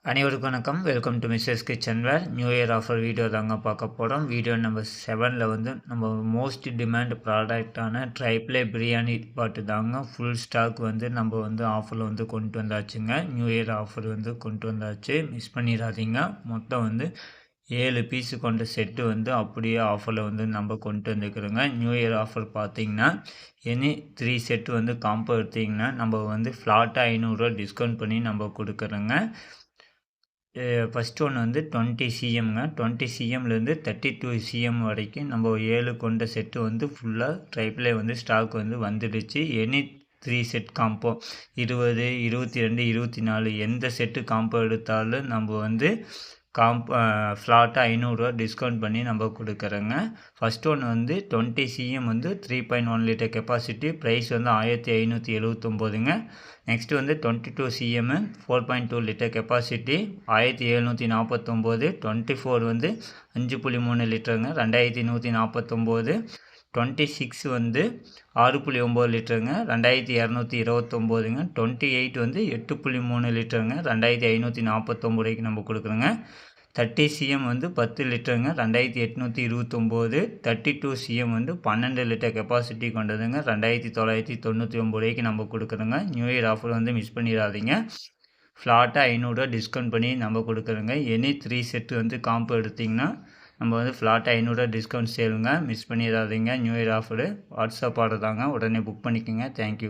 அனைவருக்கும் வணக்கம். Welcome to Mrs kitchen wear. New year offer video தாங்க பார்க்க போகிறோம். வீடியோ நம்பர் 7ல் வந்து நம்ம மோஸ்ட் டிமாண்ட் ப்ராடக்டான ட்ரைப்ளே பிரியாணி பாட்டு தாங்க ஃபுல் ஸ்டாக் வந்து நம்ம வந்து ஆஃபரில் வந்து கொண்டு வந்தாச்சுங்க. நியூ இயர் ஆஃபர் வந்து கொண்டு வந்தாச்சு, மிஸ் பண்ணிடாதீங்க. மொத்தம் வந்து 7 பீஸு கொண்ட செட்டு வந்து அப்படியே ஆஃபரில் வந்து நம்ம கொண்டு வந்துக்கிறோங்க. நியூ இயர் ஆஃபர் பார்த்தீங்கன்னா எனி 3 செட்டு வந்து காம்போ எடுத்திங்கன்னா நம்ம வந்து ஃப்ளாட்டாக 500 டிஸ்கவுண்ட் பண்ணி நம்ம கொடுக்குறோங்க. ஃபஸ்ட் ஒன் வந்து 20 சிஎம்ங்க. 20 சிஎம்லேருந்து 32 சிஎம் வரைக்கும் நம்ம 7 கொண்ட செட்டு வந்து ஃபுல்லாக ட்ரைப்ளே வந்து ஸ்டாக் வந்து வந்துடுச்சு. எனி 3 செட் காம்போ 20, 22, 24 எந்த செட்டு காம்போ எடுத்தாலும் நம்ம வந்து ஃப்ளாட்டாக 500 டிஸ்கவுண்ட் பண்ணி நம்ம கொடுக்குறோங்க. ஃபஸ்ட் ஒன் வந்து 20 சிஎம் வந்து 3.1 லிட்டர் கெப்பாசிட்டி, ப்ரைஸ் வந்து 1579ங்க. நெக்ஸ்ட் வந்து 22 சிஎம் 4.2 லிட்டர் கெப்பாசிட்டி 1749. 24 வந்து 5.3 லிட்டருங்க 2149. 26 வந்து 6.9 லிட்டருங்க 2229ங்க. 28 வந்து 8.3 லிட்டருங்க 2549 ரூபாய்க்கு நம்ம கொடுக்குறோங்க. 30 சிஎம் வந்து 10 லிட்டருங்க 2829. 32 சிஎம் வந்து 12 லிட்டர் கெப்பாசிட்டி கொண்டதுங்க 2999 ரூபாய்க்கு நம்ம கொடுக்குறோங்க. நியூ இயர் ஆஃபர் வந்து மிஸ் பண்ணிடாதீங்க. ஃப்ளாட்டாக 500 டிஸ்கவுண்ட் பண்ணி நம்ம கொடுக்குறோங்க. எனி 3 செட்டு வந்து காம்போ எடுத்திங்கன்னா நம்ம வந்து ஃப்ளாட்டாக 500 டிஸ்கவுண்ட் சேலுங்க. மிஸ் பண்ணிடாதீங்க. New year offer WhatsApp order தாங்க, உடனே புக் பண்ணிக்கோங்க. தேங்க்யூ.